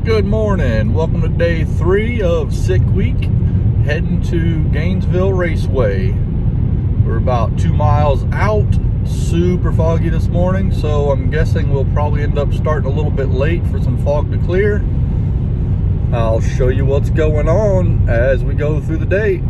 Good morning. Welcome to day 3 of Sick Week, heading to Gainesville Raceway. We're about 2 miles out. Super foggy this morning, so I'm guessing we'll probably end up starting a little bit late for some fog to clear. I'll show you what's going on as we go through the day.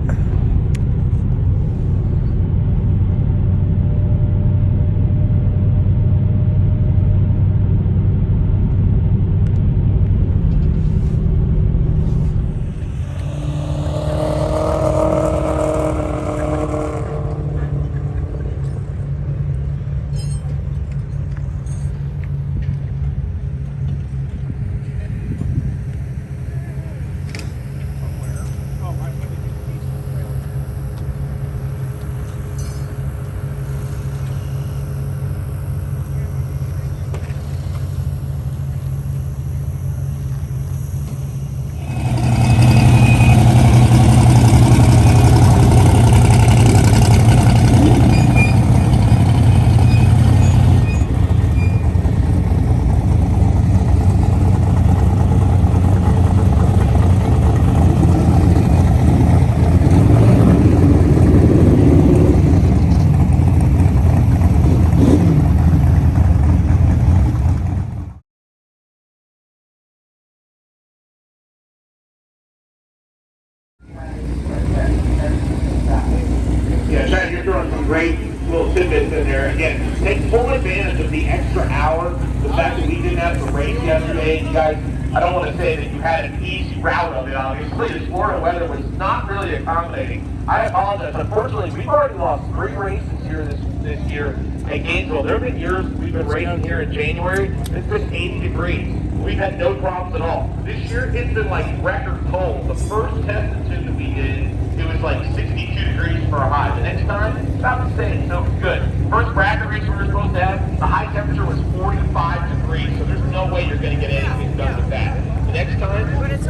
Yeah, Chad, you're throwing some great little tidbits in there. Again, take full advantage of the extra hour. The fact that we didn't have to race yesterday. You guys, I don't want to say that you had an easy route of it, obviously. The Florida weather was not really accommodating. I apologize. Unfortunately, we've already lost 3 races here this year at Gainesville. There have been years we've been racing here in January. It's been 80 degrees. We've had no problems at all. This year, it's been like record cold. The first test and tune that we did, it was like 62 degrees for a high. The next time, about the same, so good. First bracket race we were supposed to have, the high temperature was 45 degrees, so there's no way you're going to get anything done with that. The next time, it's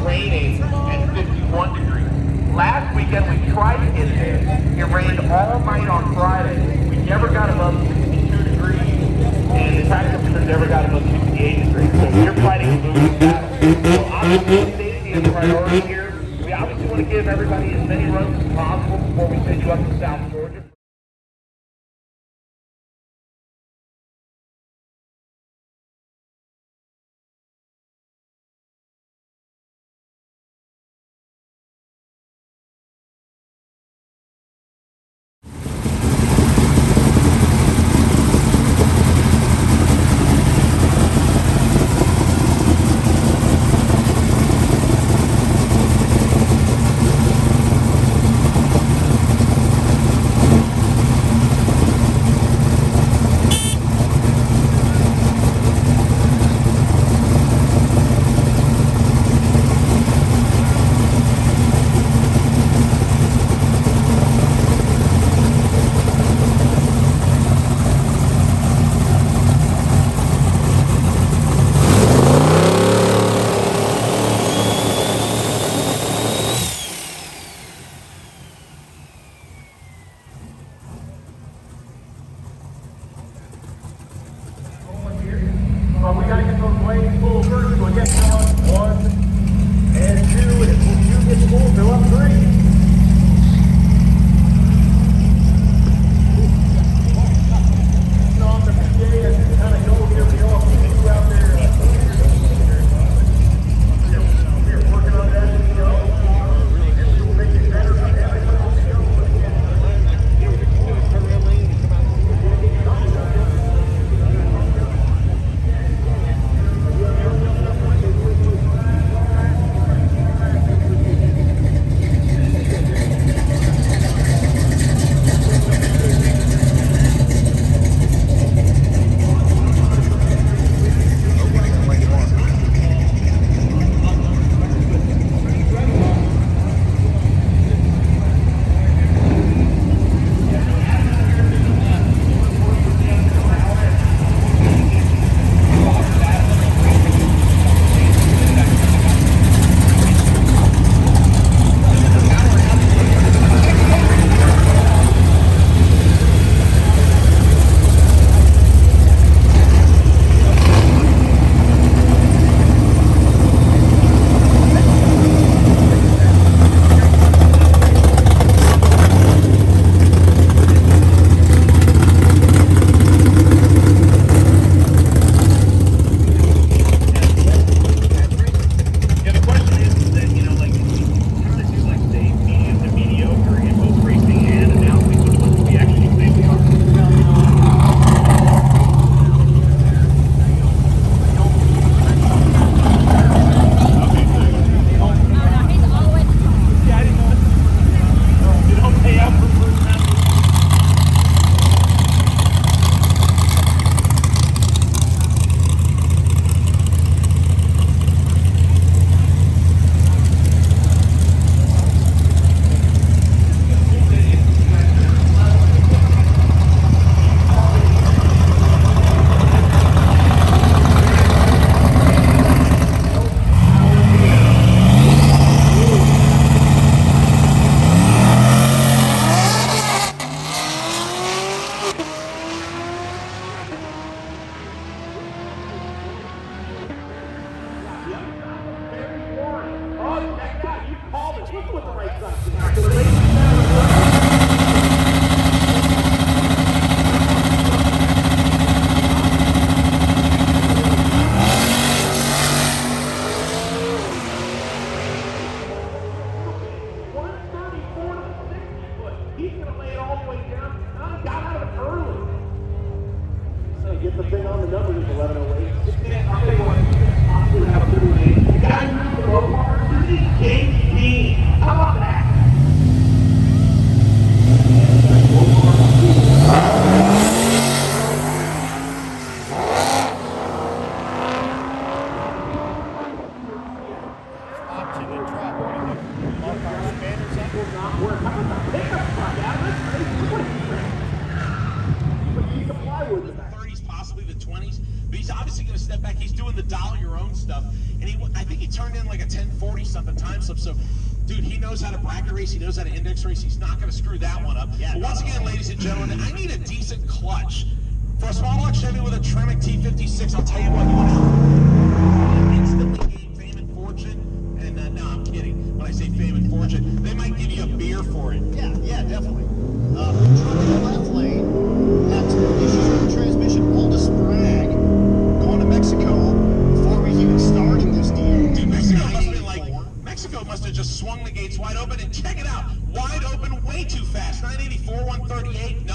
raining at 51 degrees. Last weekend, we tried to get there. It rained all night on Friday. We never got above 62 degrees, and the track temperature never got above 68 degrees. So we're fighting a losing battle. So obviously, safety is a priority here. We obviously want to give everybody as many runs as possible before we send you up to South Georgia. We got to get those lanes full first. We'll get on 1 and 2, and if 2 gets full, fill up 3. he's obviously going to step back. He's doing the dial your own stuff, and I think he turned in like a 1040 something time slip. So, dude, he knows how to bracket race. He knows how to index race. He's not going to screw that one up. Yeah, but once again, ladies and gentlemen, I need a decent clutch for a small block Chevy with a Tremec T56. I'll tell you what, you want to instantly gain fame and fortune. And no, I'm kidding. When I say fame and fortune, they might give you a beer for it. Yeah, definitely. Truck in the left lane had some issues with the transmission. Pulled a sprag going to Mexico before we even started this deal. Dude, Mexico must have just swung the gates wide open, and check it out, wide open, way too fast. 984, 138. No.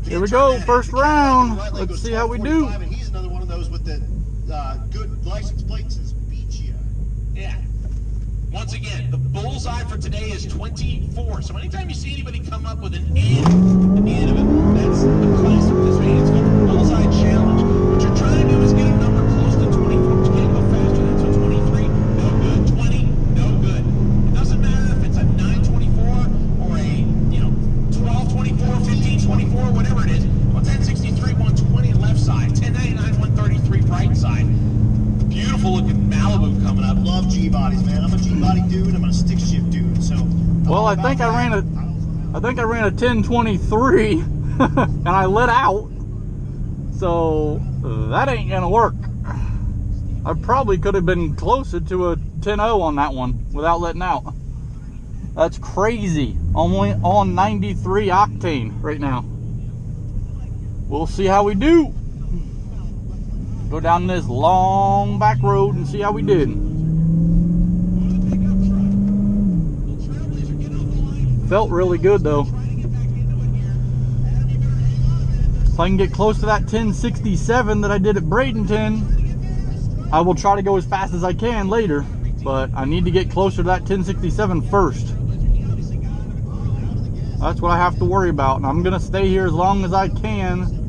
Here we go, first round. Let's see how we do. And he's another one of those with the good license plates is Beachia. Yeah. Once again, the bullseye for today is 24. So anytime you see anybody come up with an N at the end of it, that's the class of this van. It's called the bullseye challenge. What you're trying to do is get a number close to 24. You can't go faster than 23. No good. 20. No good. It doesn't matter if it's a 924 or a 1224, 1524, whatever it is. 1063, 120 left side. 1099, 133 right side. Beautiful looking Malibu coming up. Love G-bodies, man. I'm a G-body dude. I'm a stick shift dude. So, well, I think I ran a 1023 and I let out. So that ain't gonna work. I probably could have been closer to a 10-0 on that one without letting out. That's crazy. Only on 93 octane right now. We'll see how we do. Go down this long back road and see how we did. Felt really good though. If I can get close to that 1067 that I did at Bradenton, I will try to go as fast as I can later, but I need to get closer to that 1067 first. That's what I have to worry about, and I'm gonna stay here as long as I can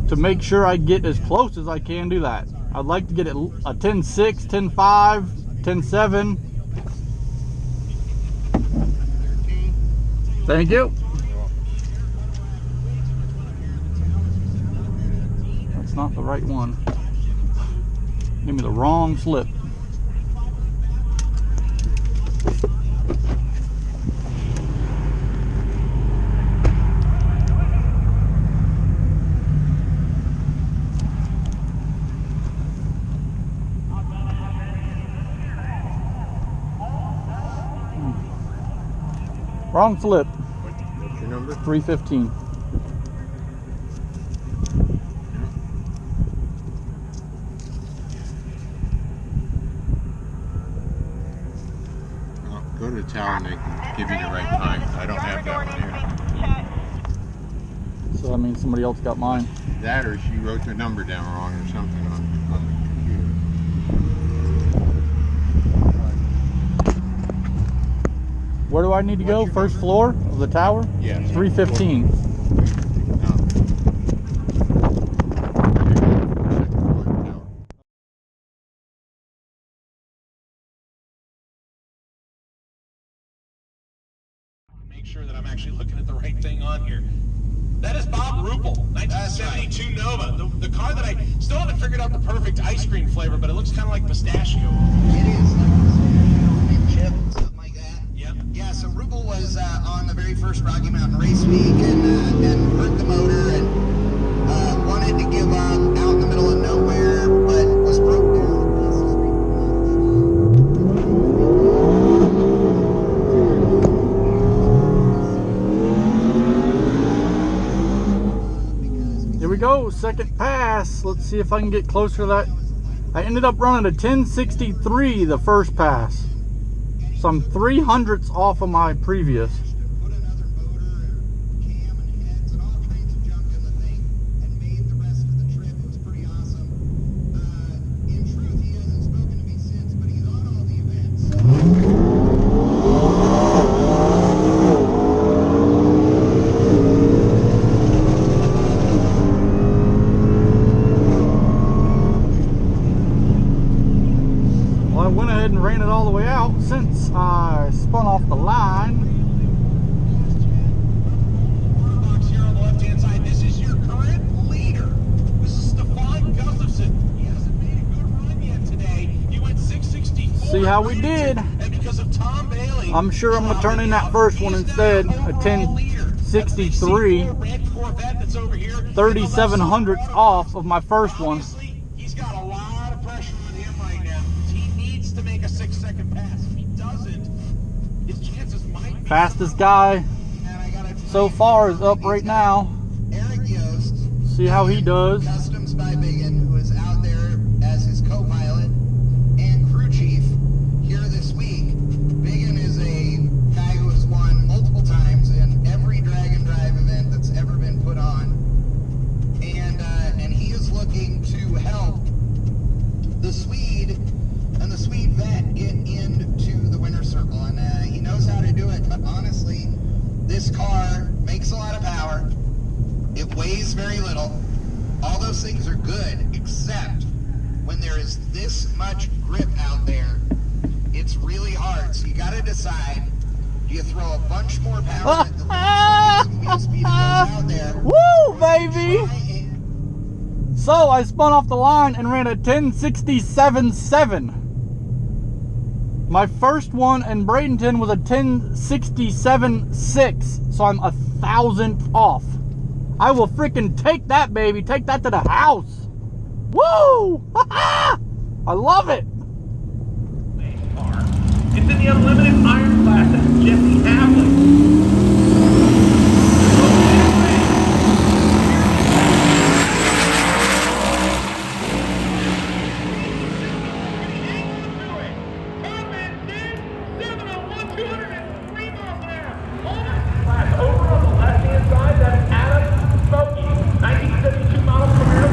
to make sure I get as close as I can do that. I'd like to get a 10.6, 10.5, 10.7. Thank you. That's not the right one. Give me the wrong slip. Wrong flip. What's your number? 315. Well, go to the tower and they can give you the right time. I don't have that one here. So that means somebody else got mine. That or she wrote the number down wrong or something on the computer. Where do I need to go? First floor of the tower? Yeah. 315. Make sure that I'm actually looking at the right thing on here. That is Bob Rupel, 1972 Nova. The car that I still haven't figured out the perfect ice cream flavor, but it looks kind of like pistachio. It is like a chip, something like that. Yep. Yeah, so Rupel was on the very first Rocky Mountain Race Week and hurt the motor and wanted to give up out in the middle of nowhere, but was broke down. Here we go, second pass. Let's see if I can get closer to that. I ended up running a 1063 the first pass. So I'm 300ths off of my previous. Put another motor and cam and heads and all kinds of junk in the thing and made the rest of the trip. It was pretty awesome. In truth, he hasn't spoken to me since, but he's on all the events. Well, I went ahead and ran it all the way out since I spun off the line. Box here on the left-hand side. This is your current leader. This is Stefan Gustafsson. see how we did. And because of Tom Bailey, I'm sure I'm gonna turn in that first one instead, a 1063, 37 hundredths off of my first one. He's got a lot of pressure on him right now. He needs to make a 6-second pass. If he doesn't, his chances might be. Fastest guy so far is up right now. Eric Yost, See how he does. Customs by Biggin, who is out there as his co-pilot and crew chief here this week. Biggin is a guy who has won multiple times in every drag and drive event that's ever been put on, and he is looking to help the Swede and the Swede vet get into the winner's circle, and he knows how to do it. But honestly, this car makes a lot of power. It weighs very little. All those things are good, except when there is this much grip out there, it's really hard. So you got to decide: do you throw a bunch more power at the wheel speed it goes out there? Woo, baby! So I spun off the line and ran a 1067.7. My first one in Bradenton was a 1067.6, so I'm 1,000th off. I will freaking take that, baby. Take that to the house. Woo! I love it. It's in the unlimited iron class. That's Jesse Havlin. Over on the left-hand side, that's Adam Smokey, 1972 model Camaro.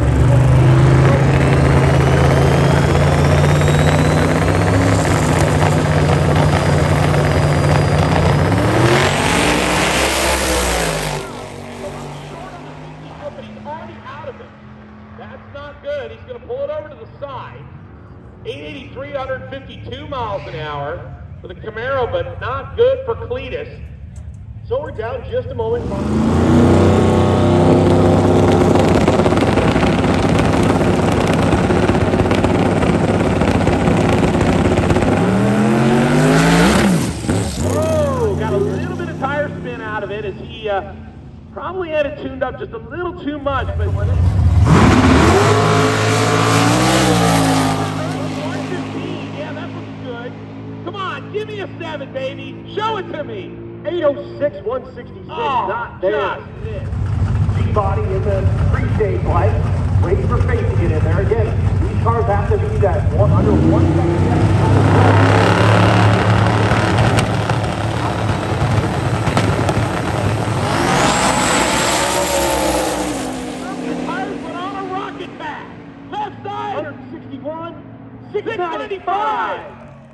But he's already out of it. That's not good. He's going to pull it over to the side. 883, 152 miles an hour for the Camaro, but not good for Cletus. So we're down just a moment. Whoa, got a little bit of tire spin out of it as he probably had it tuned up just a little too much, but when it... 115, yeah, that looks good. Come on, give me a 7, baby. Show it to me. 806, 166, not there. G-body in the pre-stage light, waiting for Faith to get in there. Again, these cars have to be that under 1 second. The tires went on a rocket path. Left side, 161, 695.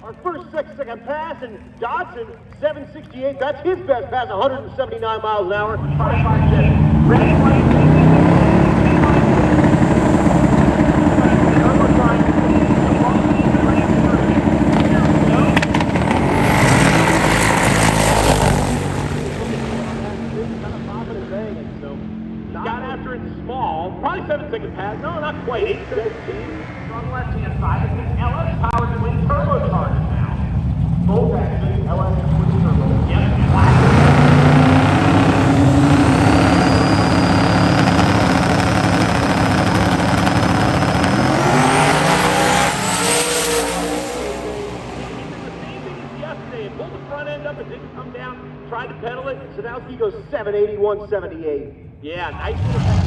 Our first 6-second pass, and Dodson, 768. That's his best pass, 179 miles an hour. 557. Ready, got after it small, probably 7-second pass. No, not quite. 817. On the left-hand side, it's LS powered twin turbocharged now. Both actually LS twin turbo. Yep. Yesterday, it pulled the front end up, it didn't come down, tried to pedal it. Sadowski goes 780, 178. Yeah, nice little pass.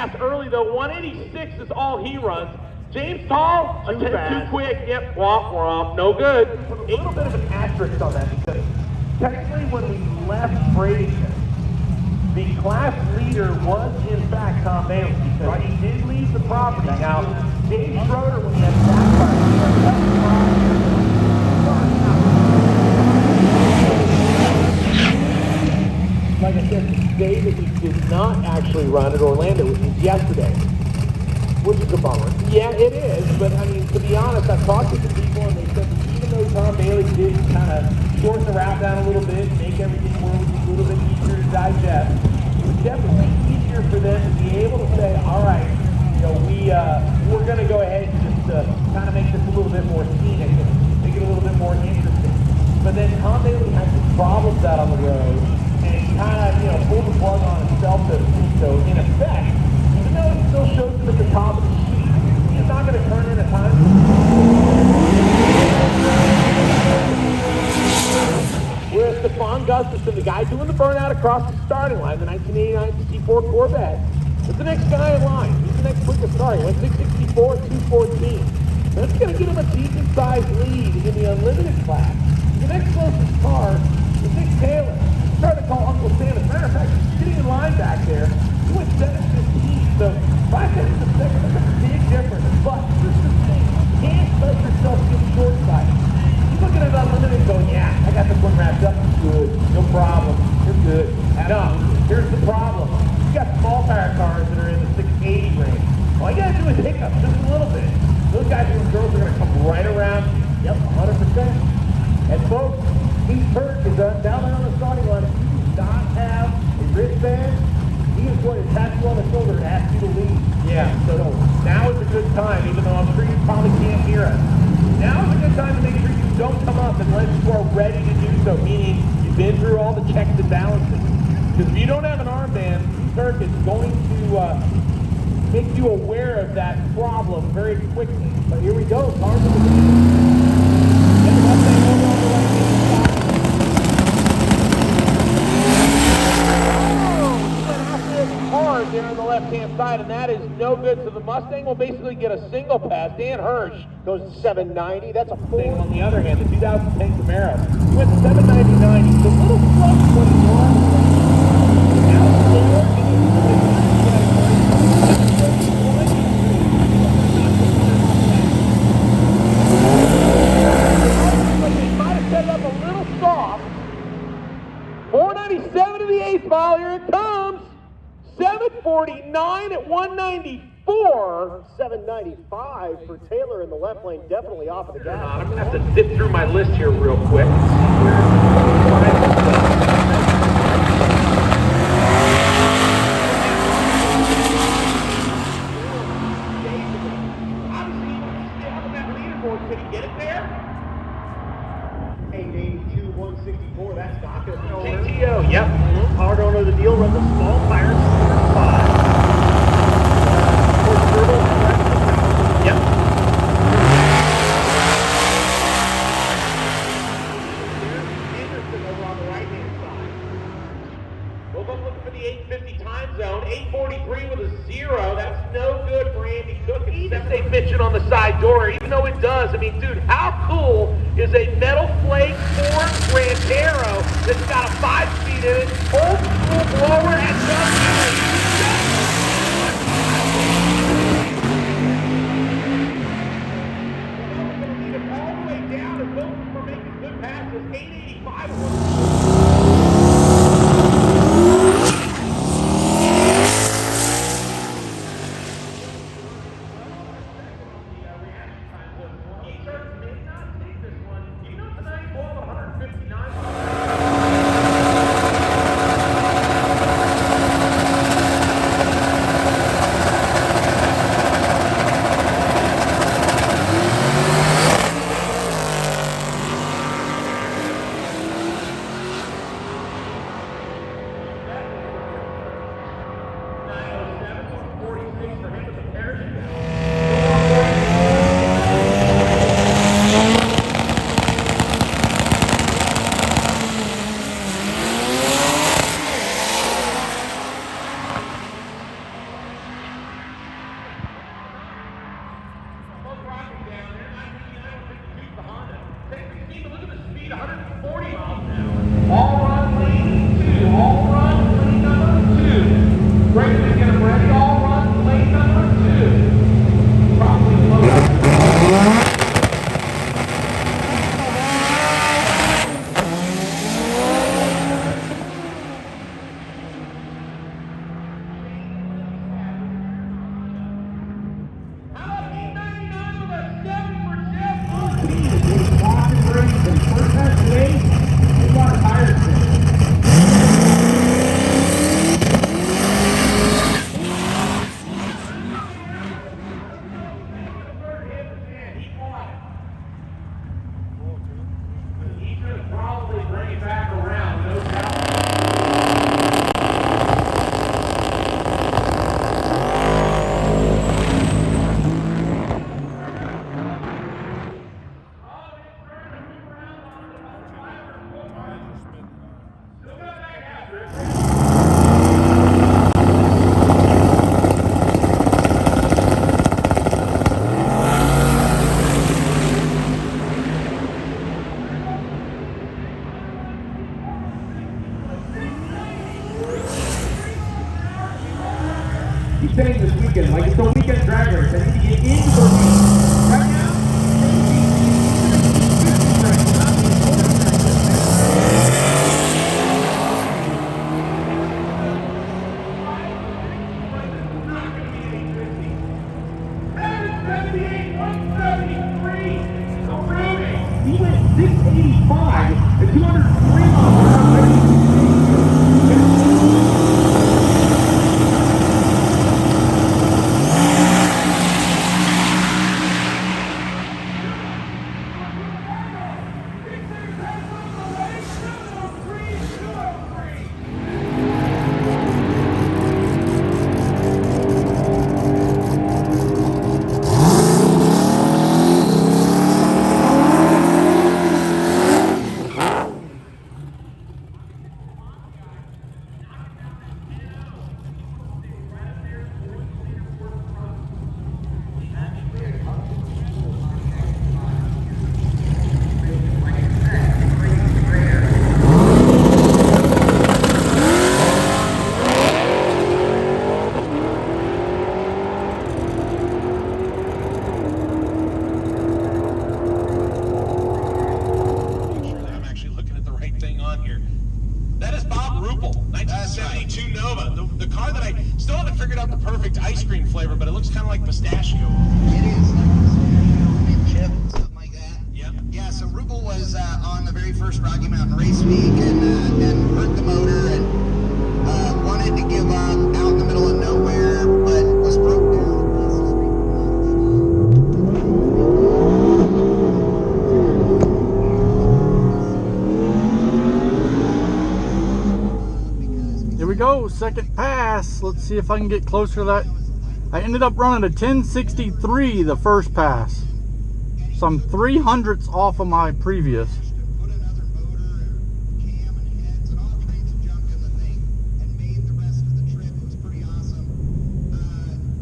fast early though. 186 is all he runs. James Tall, a 10 too quick. Yep, womp womp, no good. Put a little bit of an asterisk on that because technically when we left Bradenton, the class leader was in fact Tom Bailey because he did leave the property. Now, Dave Schroeder, when he had Like I said, the day that he did not actually run at Orlando, which was yesterday, which is a bummer. Yeah, it is, but I mean, to be honest, I've talked to some people and they said that even though Tom Bailey did kind of shorten the route down a little bit, make everything more a little bit easier to digest, it was definitely easier for them to be able to say, all right, you know, we're going to go ahead and just kind of make this a little bit more scenic and make it a little bit more interesting. But then Tom Bailey had some problems out on the road and he kind of, you know, pulled the plug on himself, so to speak. So in effect, even though he still shows him at the top of the sheet, he's not going to turn in a time. Whereas Stefan Gustafson, the guy doing the burnout across the starting line, the 1989 64 Corvette, is the next guy in line. He's the next quickest car. He went 664, 214. That's going to give him a decent-sized lead in the unlimited class. The next closest car is Nick Taylor. He's starting to call Uncle Sam. As a matter of fact, he's sitting in line back there. He went 7:15, so 5 seconds a second. That's a big difference. But here's the thing: you can't let yourself get short-sighted. You're looking at unlimited and going, "Yeah, I got this one wrapped up. Good, no problem. You're good." No, here's the problem: you got small tire cars that are in the 680 range. All you gotta do is hiccup just a little bit. Those guys and girls are gonna come right around. Yep, 100%. And folks, Steve Turk is down there on the starting line. If you do not have a wristband, he is going to tap you on the shoulder and ask you to leave. Yeah, so now is a good time, even though I'm sure you probably can't hear us. Now is a good time to make sure you don't come up unless you are ready to do so, meaning you've been through all the checks and balances. Because if you don't have an armband, Steve Turk is going to make you aware of that problem very quickly. But here we go, cars in the lead. Hard there on the left-hand side, and that is no good. So the Mustang will basically get a single pass. Dan Hirsch goes to 790. That's a full. On the other hand, the 2010 Camaro went 799. He's a little slow when he's on. Now he might have set it up a little soft. 497 to the 8th mile. Here it comes. 749 at 194. 795 for Taylor in the left lane, definitely off of the gas. I'm going to have to zip through my list here real quick. Can he get it there? 882, 164, that's not good. GTO, yep. Hard to know the deal, run the small tires, 5. Yep. Anderson over on the right-hand side. Both of them looking for the 850 time zone. 843 with a 0. That's no good for Andy Cook. He doesn't say bitching on the side door, even though it does. I mean, dude, how cool is a metal flake Ford Ranchero that's got a 5-speed in it, old school blower, and just all the way down, and both of them are making good passes. 885. 140 miles an hour. All run lane 2. All run lane number 2. Braden, get them ready. All run lane number 2. Probably slow down. Probably bring it back around, no doubt. He's saying this weekend, like it's a weekend drag race. I need to get into the race. Right now, he went 685 at 203 miles per hour. The car that I still haven't figured out the perfect ice cream flavor, but it looks kind of like pistachio. It is like pistachio, mint chip, something like that. Yep. Yeah, so Rupel was on the very first Rocky Mountain Race Week and hurt the motor and wanted to give up out in the middle of nowhere, but was broke down. Here we go, second pass. Let's see if I can get closer to that. I ended up running a 1063 the first pass. So I'm 300ths off of my previous. Put another motor and cam and heads and all kinds of junk in the thing and made the rest of the trip. It was pretty awesome.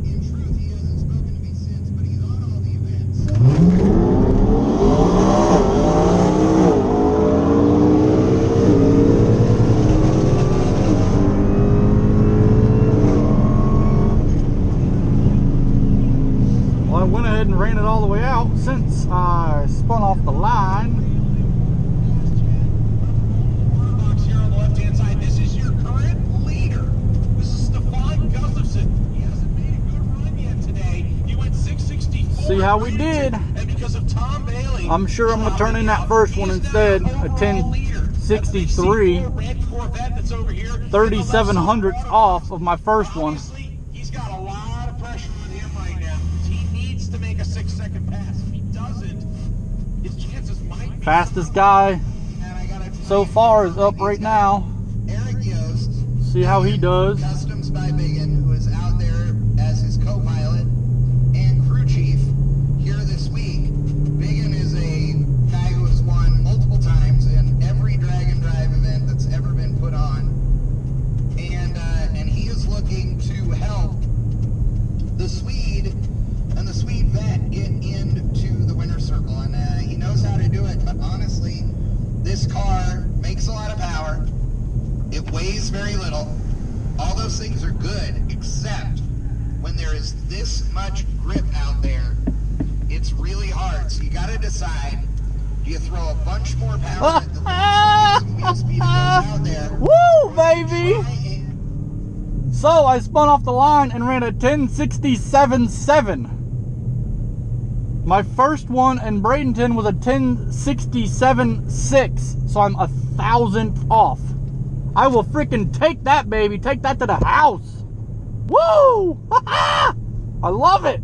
In truth, he hasn't spoken to me since, but he's on all the events. Well, I went ahead and ran it all the way out since I spun off the line. Box here on the left-hand side. This is your current leader. This is Stefan Gustafsson. He hasn't made a good run yet today. He went 664. See how we did. And because of Tom Bailey, I'm sure I'm gonna turn in that first one instead, a 1063. 3700ths off of my first one. He's got a lot of pressure on him right now. He needs to make a 6-second pass. If he doesn't, his chances might be. Fastest guy so far is up right now. Eric Yost, See how he does. Customs by Biggin, who is out there as his co-pilot and crew chief here this week. Biggin is a guy who has won multiple times in every drag and drive event that's ever been put on, and he is looking to help the Swede and the Swede vet get into the winner's circle, and he knows how to do it. But honestly, This car makes a lot of power. It weighs very little. All those things are good, except when there is this much grip out there, it's really hard. So you got to decide, do you throw a bunch more power at the wheel speed it goes out there? Woo, baby! So I spun off the line and ran a 1067.7. My first one in Bradenton was a 1067.6, so I'm 1,000th off. I will freaking take that, baby. Take that to the house. Woo! I love it.